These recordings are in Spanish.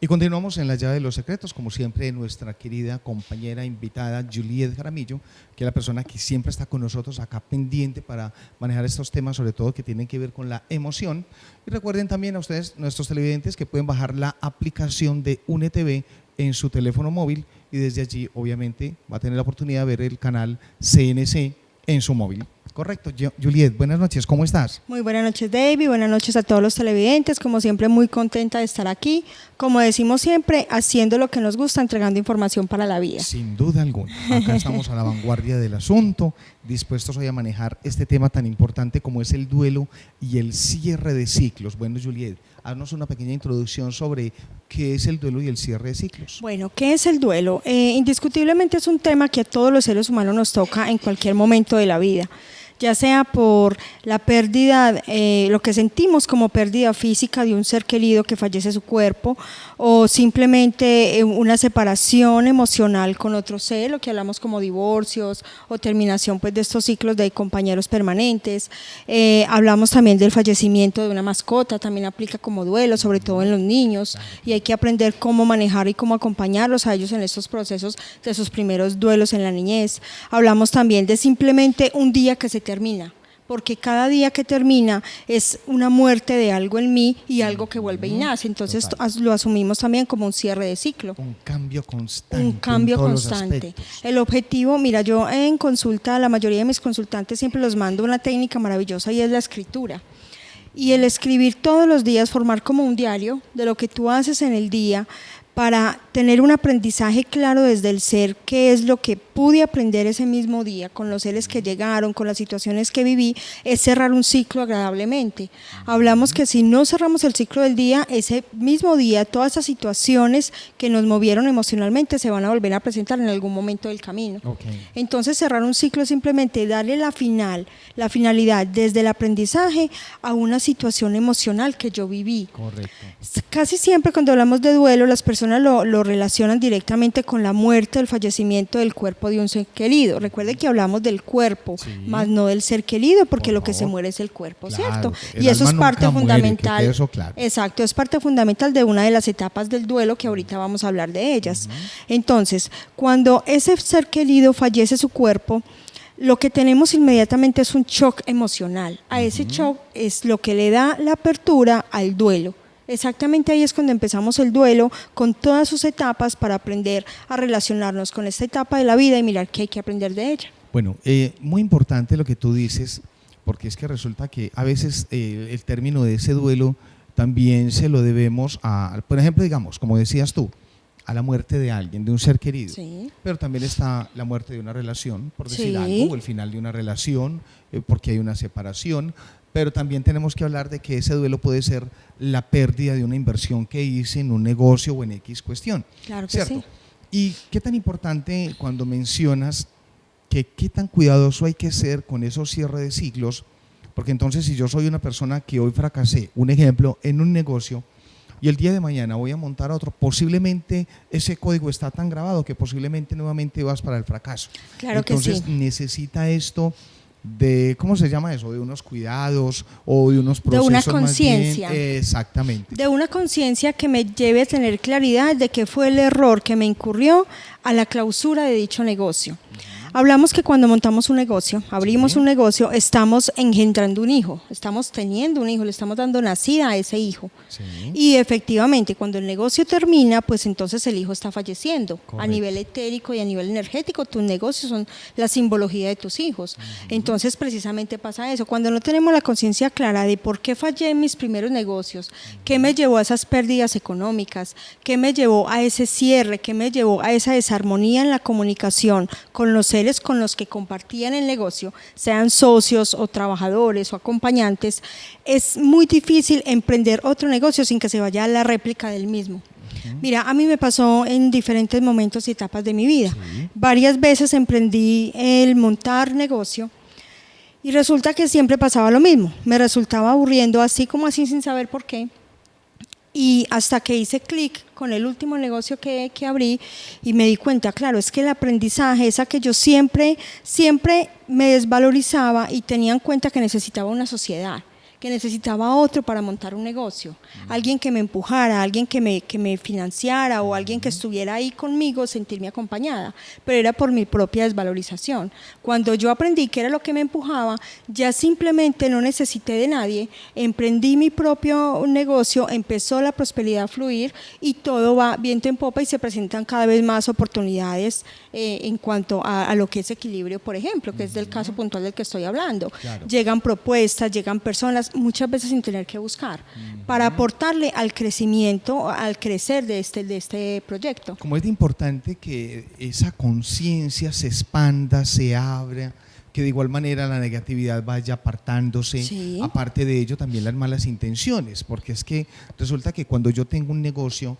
Y continuamos en la llave de los secretos, como siempre, nuestra querida compañera invitada Juliet Jaramillo, que es la persona que siempre está con nosotros acá pendiente para manejar estos temas, sobre todo que tienen que ver con la emoción. Y recuerden también a ustedes, nuestros televidentes, que pueden bajar la aplicación de UNETV en su teléfono móvil y desde allí, obviamente, va a tener la oportunidad de ver el canal CNC en su móvil. Correcto. Juliet, buenas noches, ¿cómo estás? Muy buenas noches, David, buenas noches a todos los televidentes, como siempre muy contenta de estar aquí, como decimos siempre, haciendo lo que nos gusta, entregando información para la vida. Sin duda alguna, acá estamos a la vanguardia del asunto, dispuestos hoy a manejar este tema tan importante como es el duelo y el cierre de ciclos. Bueno, Juliet, haznos una pequeña introducción sobre qué es el duelo y el cierre de ciclos. Bueno, ¿qué es el duelo? Indiscutiblemente es un tema que a todos los seres humanos nos toca en cualquier momento de la vida, ya sea por la pérdida, lo que sentimos como pérdida física de un ser querido que fallece su cuerpo, o simplemente una separación emocional con otro ser, lo que hablamos como divorcios o terminación pues de estos ciclos de compañeros permanentes. Hablamos también del fallecimiento de una mascota, también aplica como duelo, sobre todo en los niños, y hay que aprender cómo manejar y cómo acompañarlos a ellos en estos procesos de sus primeros duelos en la niñez. Hablamos también de simplemente un día que se termina, porque cada día que termina es una muerte de algo en mí y algo que vuelve y nace, entonces lo asumimos también como un cierre de ciclo. Un cambio constante. Un cambio constante. El objetivo, mira, yo en consulta, la mayoría de mis consultantes siempre los mando una técnica maravillosa y es la escritura. Y el escribir todos los días, formar como un diario de lo que tú haces en el día, para tener un aprendizaje claro desde el ser, qué es lo que pude aprender ese mismo día, con los seres que llegaron, con las situaciones que viví, es cerrar un ciclo agradablemente. Hablamos que si no cerramos el ciclo del día, ese mismo día, todas esas situaciones que nos movieron emocionalmente se van a volver a presentar en algún momento del camino. Entonces cerrar un ciclo es simplemente darle la finalidad desde el aprendizaje a una situación emocional que yo viví. Correcto. Casi siempre cuando hablamos de duelo, las personas lo relacionan directamente con la muerte, el fallecimiento del cuerpo de un ser querido. Recuerde que hablamos del cuerpo, más no del ser querido, porque lo que se muere es el cuerpo, ¿cierto? Y eso es parte fundamental. Eso claro. Exacto, es parte fundamental de una de las etapas del duelo que ahorita vamos a hablar de ellas. Entonces, cuando ese ser querido fallece su cuerpo, lo que tenemos inmediatamente es un shock emocional. A ese shock es lo que le da la apertura al duelo. Exactamente ahí es cuando empezamos el duelo con todas sus etapas para aprender a relacionarnos con esta etapa de la vida y mirar qué hay que aprender de ella. Bueno, muy importante lo que tú dices, porque es que resulta que a veces el término de ese duelo también se lo debemos a, por ejemplo, digamos, como decías tú, a la muerte de alguien, de un ser querido, pero también está la muerte de una relación, por decir algo, o el final de una relación, porque hay una separación, pero también tenemos que hablar de que ese duelo puede ser la pérdida de una inversión que hice en un negocio o en X cuestión. Claro que ¿cierto? sí. ¿Y qué tan importante cuando mencionas que qué tan cuidadoso hay que ser con esos cierres de ciclos? Porque entonces si yo soy una persona que hoy fracasé, un ejemplo, en un negocio, y el día de mañana voy a montar otro, posiblemente ese código está tan grabado que posiblemente nuevamente vas para el fracaso. Claro entonces, que sí. Necesita esto de, ¿cómo se llama eso? De unos cuidados o de unos procesos. De una conciencia. Exactamente. De una conciencia que me lleve a tener claridad de qué fue el error que me incurrió a la clausura de dicho negocio. Hablamos que cuando montamos un negocio, abrimos un negocio, estamos engendrando un hijo, estamos teniendo un hijo, le estamos dando nacida a ese hijo. Y efectivamente, cuando el negocio termina, pues entonces el hijo está falleciendo. Correcto. A nivel etérico y a nivel energético, tus negocios son la simbología de tus hijos. Entonces, precisamente pasa eso. Cuando no tenemos la conciencia clara de por qué fallé en mis primeros negocios, qué me llevó a esas pérdidas económicas, qué me llevó a ese cierre, qué me llevó a esa desarmonía en la comunicación con los seres con los que compartían el negocio, sean socios o trabajadores o acompañantes, es muy difícil emprender otro negocio sin que se vaya a la réplica del mismo. Mira, a mí me pasó en diferentes momentos y etapas de mi vida. Varias veces emprendí el montar negocio y resulta que siempre pasaba lo mismo. Me resultaba aburriendo así como así sin saber por qué. Y hasta que hice clic con el último negocio que abrí y me di cuenta, claro, es que el aprendizaje, esa que yo siempre me desvalorizaba y tenía en cuenta que necesitaba una sociedad, que necesitaba otro para montar un negocio, alguien que me empujara, alguien que me financiara o alguien que estuviera ahí conmigo, sentirme acompañada, pero era por mi propia desvalorización. Cuando yo aprendí que era lo que me empujaba, ya simplemente no necesité de nadie, emprendí mi propio negocio, empezó la prosperidad a fluir y todo va viento en popa y se presentan cada vez más oportunidades en cuanto a lo que es equilibrio, por ejemplo, que es del caso puntual del que estoy hablando. Claro. Llegan propuestas, llegan personas, muchas veces sin tener que buscar, para aportarle al crecimiento, al crecer de este proyecto. Como es importante que esa conciencia se expanda, se abra, que de igual manera la negatividad vaya apartándose, Sí. aparte de ello también las malas intenciones, porque es que resulta que cuando yo tengo un negocio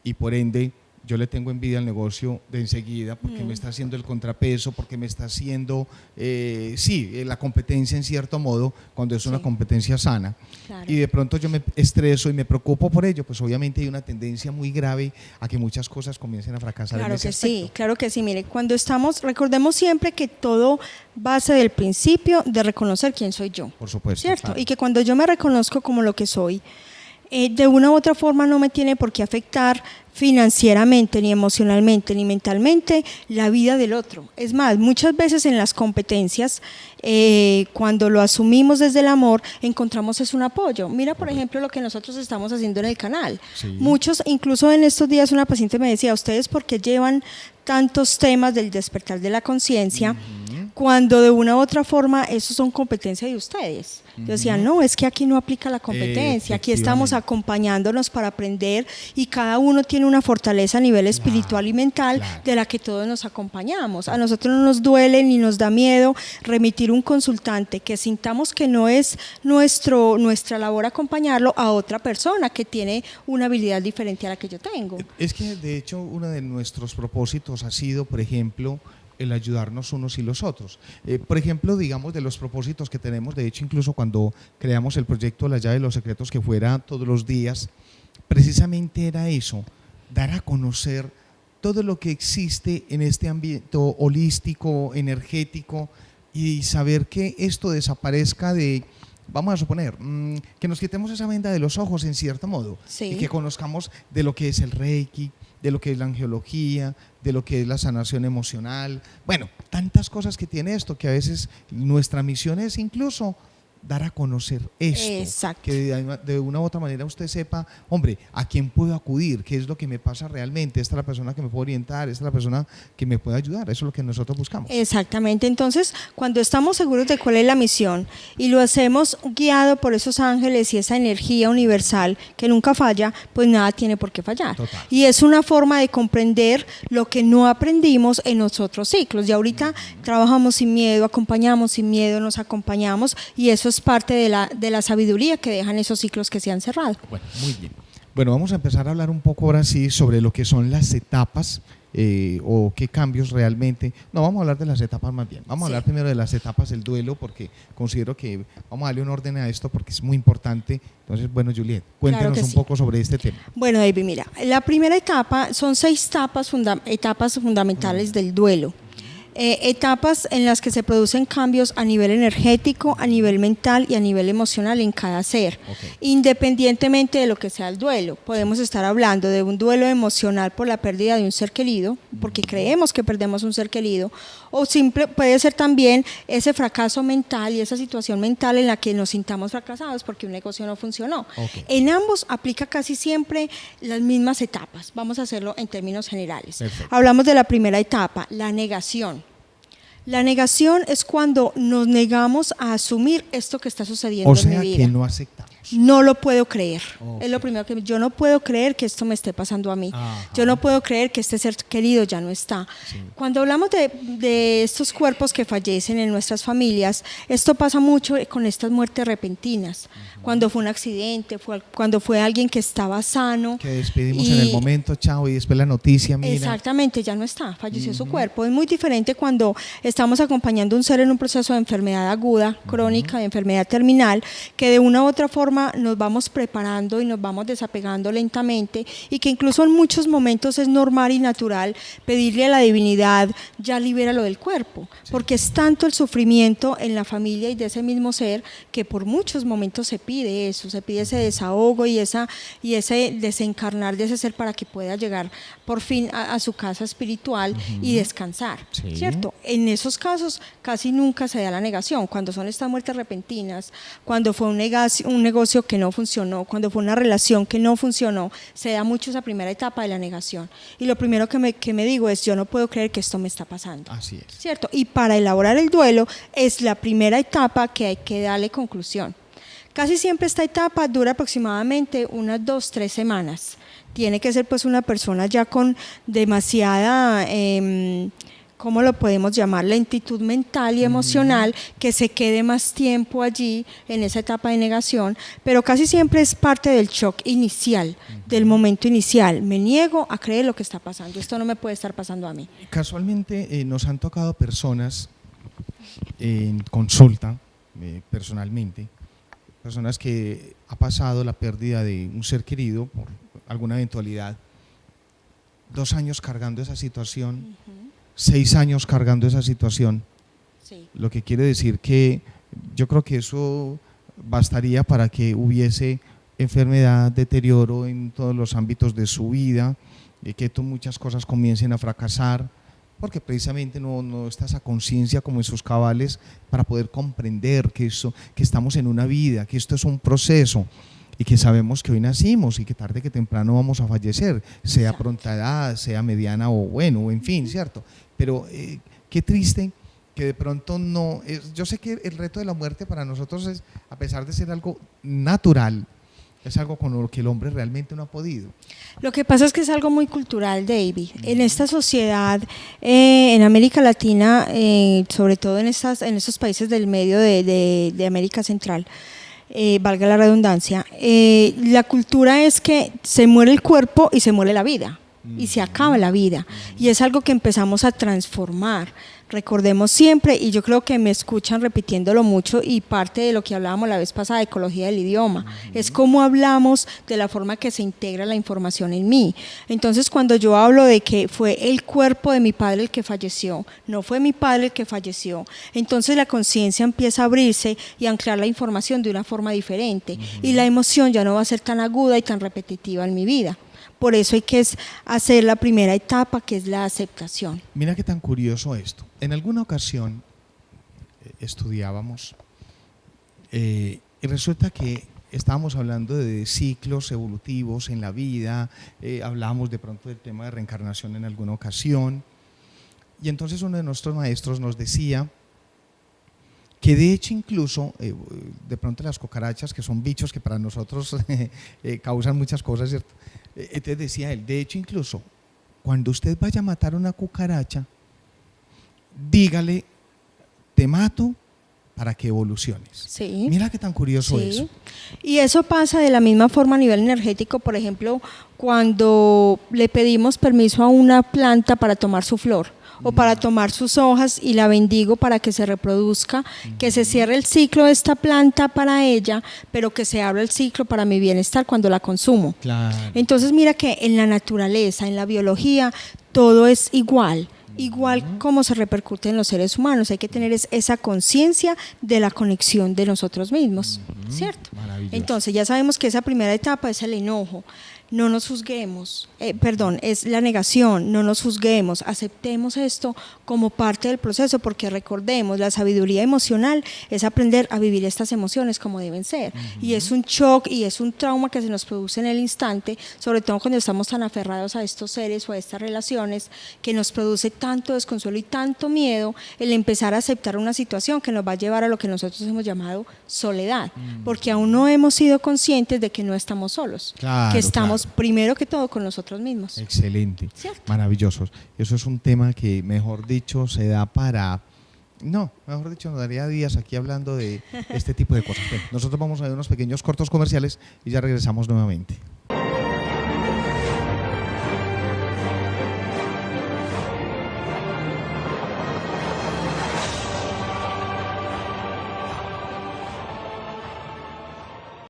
y por ende yo le tengo envidia al negocio de enseguida porque me está haciendo el contrapeso, porque me está haciendo, la competencia en cierto modo, cuando es una Sí. competencia sana. Claro. Y de pronto yo me estreso y me preocupo por ello, pues obviamente hay una tendencia muy grave a que muchas cosas comiencen a fracasar en Claro ese que sí, aspecto. claro que sí. Mire, cuando recordemos siempre que todo base del principio de reconocer quién soy yo. Por supuesto. ¿Cierto? Claro. Y que cuando yo me reconozco como lo que soy, de una u otra forma no me tiene por qué afectar financieramente, ni emocionalmente, ni mentalmente la vida del otro. Es más, muchas veces en las competencias, cuando lo asumimos desde el amor, encontramos es un apoyo. Mira, por ejemplo, lo que nosotros estamos haciendo en el canal. Sí. Muchos, incluso en estos días una paciente me decía, ¿ustedes por qué llevan tantos temas del despertar de la conciencia cuando de una u otra forma eso son competencias de ustedes? Yo decía, no, es que aquí no aplica la competencia, aquí estamos Efectivamente. acompañándonos para aprender y cada uno tiene una fortaleza a nivel espiritual y mental claro. de la que todos nos acompañamos. A nosotros no nos duele ni nos da miedo remitir un consultante que sintamos que no es nuestra labor acompañarlo a otra persona que tiene una habilidad diferente a la que yo tengo. Es que de hecho uno de nuestros propósitos ha sido, por ejemplo, el ayudarnos unos y los otros. Por ejemplo, digamos, de los propósitos que tenemos, de hecho, incluso cuando creamos el proyecto La Llave de los Secretos, que fuera todos los días, precisamente era eso, dar a conocer todo lo que existe en este ámbito holístico, energético, y saber que esto desaparezca de, vamos a suponer, que nos quitemos esa venda de los ojos en cierto modo, Sí. y que conozcamos de lo que es el Reiki, de lo que es la angiología, de lo que es la sanación emocional, bueno, tantas cosas que tiene esto, que a veces nuestra misión es incluso dar a conocer esto, Exacto. que de una u otra manera usted sepa, hombre, a quién puedo acudir, qué es lo que me pasa realmente, esta es la persona que me puede orientar, esta es la persona que me puede ayudar, eso es lo que nosotros buscamos. Exactamente, entonces cuando estamos seguros de cuál es la misión y lo hacemos guiado por esos ángeles y esa energía universal que nunca falla, pues nada tiene por qué fallar. Total. Y es una forma de comprender lo que no aprendimos en los otros ciclos. Y ahorita trabajamos sin miedo, acompañamos sin miedo, nos acompañamos y eso es parte de la sabiduría que dejan esos ciclos que se han cerrado. Bueno, muy bien. Bueno, vamos a empezar a hablar un poco ahora sí sobre lo que son las etapas o qué cambios realmente. No, vamos a hablar de las etapas más bien. Vamos a hablar primero de las etapas del duelo porque considero que vamos a darle un orden a esto porque es muy importante. Entonces, bueno, Juliet, cuéntenos Claro que un sí. poco sobre este tema. Bueno, David, mira, la primera etapa son 6 etapas fundamentales del duelo. Etapas en las que se producen cambios a nivel energético, a nivel mental y a nivel emocional en cada ser, independientemente de lo que sea el duelo. Podemos estar hablando de un duelo emocional por la pérdida de un ser querido, porque creemos que perdemos un ser querido, o puede ser también ese fracaso mental y esa situación mental en la que nos sintamos fracasados porque un negocio no funcionó. En ambos aplica casi siempre las mismas etapas. Vamos a hacerlo en términos generales. Perfecto. Hablamos de la primera etapa, la negación. La negación es cuando nos negamos a asumir esto que está sucediendo O sea, en mi vida. que no aceptamos. No lo puedo creer. Ok. Es lo primero que yo no puedo creer que esto me esté pasando a mí. Ajá. Yo no puedo creer que este ser querido ya no está. Sí. Cuando hablamos de estos cuerpos que fallecen en nuestras familias, esto pasa mucho con estas muertes repentinas. Cuando fue un accidente, cuando fue alguien que estaba sano. Que despedimos en el momento, chao, y después la noticia, mira. Exactamente, ya no está, falleció su cuerpo. Es muy diferente cuando estamos acompañando a un ser en un proceso de enfermedad aguda, crónica, de enfermedad terminal, que de una u otra forma forma nos vamos preparando y nos vamos desapegando lentamente, y que incluso en muchos momentos es normal y natural pedirle a la divinidad, ya libéralo del cuerpo, porque es tanto el sufrimiento en la familia y de ese mismo ser que por muchos momentos se pide eso, se pide ese desahogo y ese desencarnar de ese ser para que pueda llegar por fin a su casa espiritual y descansar, ¿cierto? En esos casos casi nunca se da la negación, cuando son estas muertes repentinas, cuando fue un negocio que no funcionó, cuando fue una relación que no funcionó, se da mucho esa primera etapa de la negación. Y lo primero que me digo es, yo no puedo creer que esto me está pasando. Así es. ¿Cierto? Y para elaborar el duelo es la primera etapa que hay que darle conclusión. Casi siempre esta etapa dura aproximadamente unas 2-3 semanas. Tiene que ser pues una persona ya con demasiada, ¿cómo lo podemos llamar? Lentitud mental y emocional, que se quede más tiempo allí en esa etapa de negación, pero casi siempre es parte del shock inicial, del momento inicial. Me niego a creer lo que está pasando, esto no me puede estar pasando a mí. Casualmente nos han tocado personas en consulta, personalmente, personas que ha pasado la pérdida de un ser querido por alguna eventualidad, 2 años cargando esa situación, 6 años cargando esa situación, lo que quiere decir que yo creo que eso bastaría para que hubiese enfermedad, deterioro en todos los ámbitos de su vida, que muchas cosas comiencen a fracasar, porque precisamente no está esa conciencia como en sus cabales para poder comprender que estamos en una vida, que esto es un proceso y que sabemos que hoy nacimos y que tarde que temprano vamos a fallecer, sea pronta edad, sea mediana o bueno, en fin, ¿cierto? Pero qué triste que de pronto no, yo sé que el reto de la muerte para nosotros es, a pesar de ser algo natural, es algo con lo que el hombre realmente no ha podido. Lo que pasa es que es algo muy cultural, David. En esta sociedad, en América Latina, sobre todo en estos países del medio de América Central, valga la redundancia, la cultura es que se muere el cuerpo y se muere la vida, y se acaba la vida, y es algo que empezamos a transformar. Recordemos siempre, y yo creo que me escuchan repitiéndolo mucho, y parte de lo que hablábamos la vez pasada de ecología del idioma, es cómo hablamos de la forma que se integra la información en mí. Entonces, cuando yo hablo de que fue el cuerpo de mi padre el que falleció, no fue mi padre el que falleció, entonces la conciencia empieza a abrirse y a anclar la información de una forma diferente, y la emoción ya no va a ser tan aguda y tan repetitiva en mi vida. Por eso hay que hacer la primera etapa, que es la aceptación. Mira qué tan curioso esto. En alguna ocasión estudiábamos y resulta que estábamos hablando de ciclos evolutivos en la vida, hablábamos de pronto del tema de reencarnación en alguna ocasión, y entonces uno de nuestros maestros nos decía que de hecho incluso, de pronto las cucarachas, que son bichos que para nosotros causan muchas cosas, ¿cierto? Entonces decía él, de hecho incluso, cuando usted vaya a matar una cucaracha, dígale, te mato para que evoluciones. Sí. Mira qué tan curioso eso. Y eso pasa de la misma forma a nivel energético, por ejemplo, cuando le pedimos permiso a una planta para tomar su flor, o para tomar sus hojas y la bendigo para que se reproduzca, que se cierre el ciclo de esta planta para ella, pero que se abra el ciclo para mi bienestar cuando la consumo. Claro. Entonces mira que en la naturaleza, en la biología, todo es igual como se repercute en los seres humanos. Hay que tener esa conciencia de la conexión de nosotros mismos, ¿cierto? Entonces ya sabemos que esa primera etapa es el enojo. No nos juzguemos, es la negación, no nos juzguemos, aceptemos esto como parte del proceso, porque recordemos, la sabiduría emocional es aprender a vivir estas emociones como deben ser, y es un shock y es un trauma que se nos produce en el instante, sobre todo cuando estamos tan aferrados a estos seres o a estas relaciones, que nos produce tanto desconsuelo y tanto miedo el empezar a aceptar una situación que nos va a llevar a lo que nosotros hemos llamado soledad, porque aún no hemos sido conscientes de que no estamos solos, que estamos primero que todo con nosotros mismos. Excelente, ¿cierto? Maravilloso. Eso es un tema que, mejor dicho, se da para... No, mejor dicho, nos daría días aquí hablando de este tipo de cosas. Bueno, nosotros vamos a ver unos pequeños cortos comerciales y ya regresamos nuevamente.